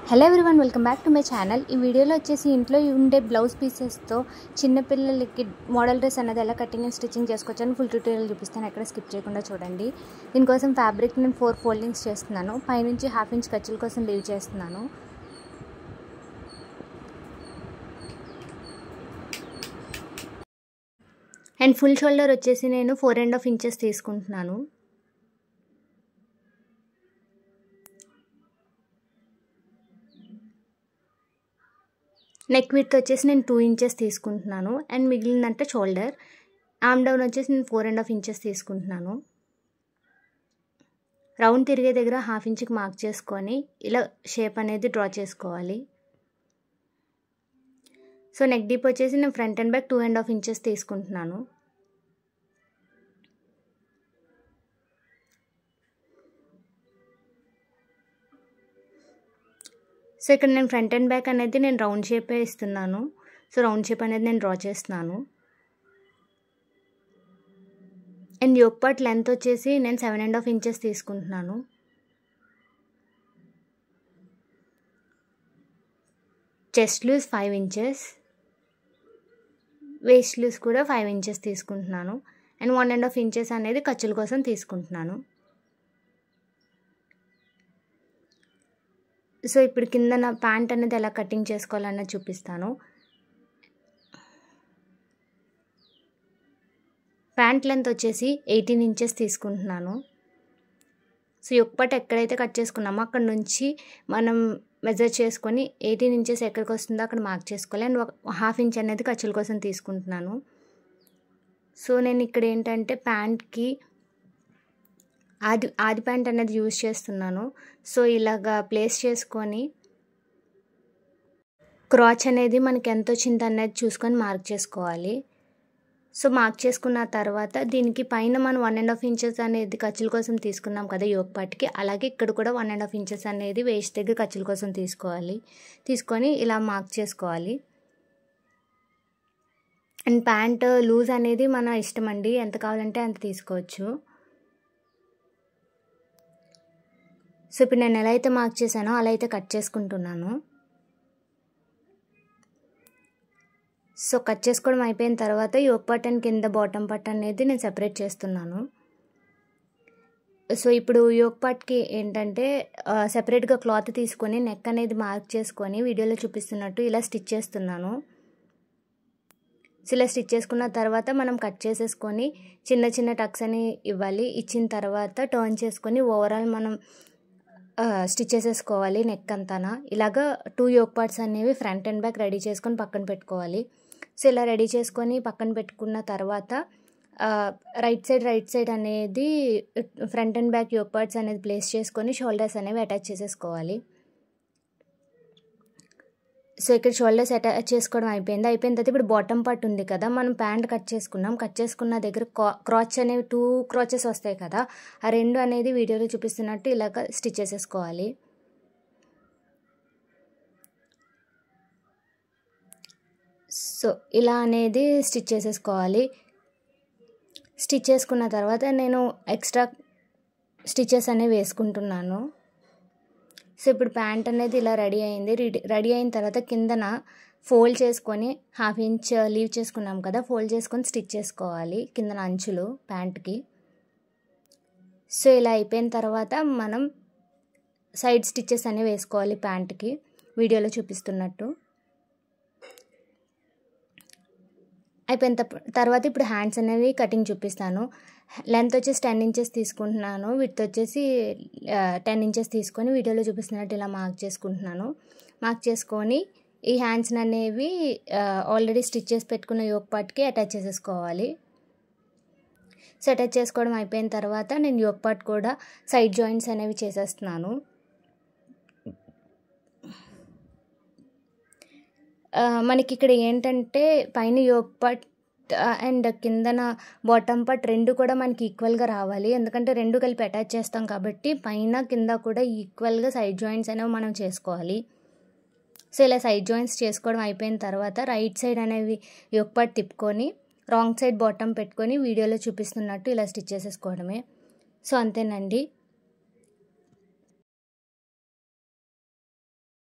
Hello everyone, welcome back to my channel. ఈ వీడియోలో వచ్చేసి ఇంట్లో ఉండే బ్లౌజ్ పీసెస్తో చిన్నపిల్లలకి మోడల్ డ్రెస్ అనేది ఎలా కటింగ్ అండ్ స్టిచ్చింగ్ చేసుకోవచ్చని ఫుల్ ట్యూటోరియల్ చూపిస్తాను. ఎక్కడ స్కిప్ చేయకుండా చూడండి. దీనికోసం ఫ్యాబ్రిక్ నేను 4 ఫోల్డింగ్స్ చేస్తున్నాను. పైనుంచి 1/2 ఇంచ్ ఖర్చుల కోసం లీవ్ చేస్తున్నాను. అండ్ ఫుల్ షోల్డర్ వచ్చేసి నేను 4.5 ఇంచెస్ తీసుకుంటున్నాను. నెక్ విడ్త్ వచ్చేసి నేను 2 ఇంచెస్ తీసుకుంటున్నాను. అండ్ మిగిలినంత షోల్డర్. ఆర్మ్ డౌన్ వచ్చేసి నేను 4.5 ఇంచెస్ తీసుకుంటున్నాను. రౌండ్ తిరిగే దగ్గర 1/2 ఇంచ్కి మార్క్ చేసుకొని ఇలా షేప్ అనేది డ్రా చేసుకోవాలి. సో నెక్ డీప్ వచ్చేసి నేను ఫ్రంట్ అండ్ బ్యాక్ 2.5 ఇంచెస్ తీసుకుంటున్నాను. సో ఇక్కడ నేను ఫ్రంట్ అండ్ బ్యాక్ అనేది నేను రౌండ్ షేపే ఇస్తున్నాను. సో రౌండ్ షేప్ అనేది నేను డ్రా చేస్తున్నాను. అండ్ యోక్ పార్ట్ లెంత్ వచ్చేసి నేను 7.5 ఇంచెస్ తీసుకుంటున్నాను. Chest loose 5 inches, waist loose కూడా 5 ఇంచెస్ తీసుకుంటున్నాను. అండ్ 1.5 ఇంచెస్ అనేది ఖర్చుల కోసం తీసుకుంటున్నాను. సో ఇప్పుడు కింద నా ప్యాంట్ అనేది ఎలా కటింగ్ చేసుకోవాలన్నది చూపిస్తాను. ప్యాంట్ లెంత్ వచ్చేసి 18 ఇంచెస్ తీసుకుంటున్నాను. సో యోక్ పార్ట్ ఎక్కడైతే కట్ చేసుకున్నామో అక్కడ నుంచి మనం మెజర్ చేసుకొని 18 ఇంచెస్ ఎక్కడికి వస్తుందో అక్కడ మార్క్ చేసుకోవాలి. అండ్ 1/2 ఇంచ్ అనేది ఖర్చుల కోసం తీసుకుంటున్నాను. సో నేను ఇక్కడ ఏంటంటే ప్యాంట్కి ఆది ప్యాంట్ అనేది యూజ్ చేస్తున్నాను. సో ఇలాగా ప్లేస్ చేసుకొని క్రాచ్ అనేది మనకి ఎంత వచ్చింది అనేది చూసుకొని మార్క్ చేసుకోవాలి. సో మార్క్ చేసుకున్న తర్వాత దీనికి పైన మనం 1.5 ఇంచెస్ అనేది ఖర్చుల కోసం తీసుకున్నాం కదా యోక్ పార్ట్కి, అలాగే ఇక్కడ కూడా 1.5 ఇంచెస్ అనేది వేస్ట్ దగ్గర ఖర్చుల కోసం తీసుకొని ఇలా మార్క్ చేసుకోవాలి. అండ్ ప్యాంట్ లూజ్ అనేది మన ఇష్టం అండి, ఎంత కావాలంటే అంత తీసుకోవచ్చు. సో ఇప్పుడు నేను ఎలా అయితే మార్క్ చేశానో అలా అయితే కట్ చేసుకుంటున్నాను. సో కట్ చేసుకోవడం అయిపోయిన తర్వాత యోక్ పార్ట్ అండ్ కింద బాటమ్ పార్ట్ అనేది నేను సెపరేట్ చేస్తున్నాను. సో ఇప్పుడు యోక్ పార్ట్కి ఏంటంటే సెపరేట్గా క్లాత్ తీసుకొని నెక్ అనేది మార్క్ చేసుకొని వీడియోలో చూపిస్తున్నట్టు ఇలా స్టిచ్ చేస్తున్నాను. సో ఇలా స్టిచ్ చేసుకున్న తర్వాత మనం కట్ చేసేసుకొని చిన్న చిన్న టక్స్ అని ఇవ్వాలి. ఇచ్చిన తర్వాత టర్న్ చేసుకొని ఓవరాల్ మనం స్టిచ్ చేసేసుకోవాలి నెక్ అంతానా. ఇలాగా 2 యోక్ పార్ట్స్ అనేవి ఫ్రంట్ అండ్ బ్యాక్ రెడీ చేసుకొని పక్కన పెట్టుకోవాలి. సో ఇలా రెడీ చేసుకొని పక్కన పెట్టుకున్న తర్వాత రైట్ సైడ్ అనేది front and back yoke parts అనేది ప్లేస్ చేసుకొని షోల్డర్స్ అనేవి అటాచ్ చేసేసుకోవాలి. సో ఇక్కడ షోల్డర్స్ అటాచ్ చేసుకోవడం అయిపోయిన తర్వాత ఇప్పుడు బాటమ్ పార్ట్ ఉంది కదా, మనం ప్యాంట్ కట్ చేసుకున్న దగ్గర క్రాచ్ అనేవి 2 క్రాచెస్ వస్తాయి కదా, ఆ 2 అనేది వీడియోలో చూపిస్తున్నట్టు ఇలాగ స్టిచ్ చేసేసుకోవాలి. సో ఇలా అనేది స్టిచ్ చేసేసుకోవాలి. స్టిచ్ చేసుకున్న తర్వాత నేను ఎక్స్ట్రా స్టిచెస్ అనేవి వేసుకుంటున్నాను. సో ఇప్పుడు ప్యాంట్ అనేది ఇలా రెడీ అయింది. రెడీ అయిన తర్వాత కిందన ఫోల్డ్ చేసుకొని 1/2 ఇంచ్ లీవ్ చేసుకున్నాం కదా, ఫోల్డ్ చేసుకొని స్టిచ్ చేసుకోవాలి కిందన అంచులు ప్యాంట్కి. సో ఇలా అయిపోయిన తర్వాత మనం సైడ్ స్టిచెస్ అనేవి వేసుకోవాలి ప్యాంట్కి వీడియోలో చూపిస్తున్నట్టు. అయిపోయిన తర్వాత ఇప్పుడు హ్యాండ్స్ అనేవి కటింగ్ చూపిస్తాను. లెంత్ వచ్చేసి 10 ఇంచెస్ తీసుకుంటున్నాను. విడ్త్ వచ్చేసి 10 ఇంచెస్ తీసుకొని వీడియోలో చూపిస్తున్నట్టు ఇలా మార్క్ చేసుకుంటున్నాను. మార్క్ చేసుకొని ఈ హ్యాండ్స్ అనేవి ఆల్రెడీ స్టిచ్ చేసి పెట్టుకున్న యోక్ పార్ట్కి అటాచ్ చేసేసుకోవాలి. సో అటాచ్ చేసుకోవడం అయిపోయిన తర్వాత నేను యోక్ పార్ట్ కూడా సైడ్ జాయింట్స్ అనేవి చేసేస్తున్నాను. మనకి ఇక్కడ ఏంటంటే పైన యోక్ పార్ట్ అండ్ కిందన బాటమ్ పార్ట్ 2 కూడా మనకి ఈక్వల్గా రావాలి. ఎందుకంటే 2 కలిపి అటాచ్ చేస్తాం కాబట్టి పైన కింద కూడా ఈక్వల్గా సైడ్ జాయింట్స్ అనేవి మనం చేసుకోవాలి. సో ఇలా సైడ్ జాయింట్స్ చేసుకోవడం అయిపోయిన తర్వాత రైట్ సైడ్ అనేవి యోక్ పార్ట్ తిప్పుకొని రాంగ్ సైడ్ బాటమ్ పెట్టుకొని వీడియోలో చూపిస్తున్నట్టు ఇలా స్టిచ్ చేసేసుకోవడమే. సో అంతేనండి.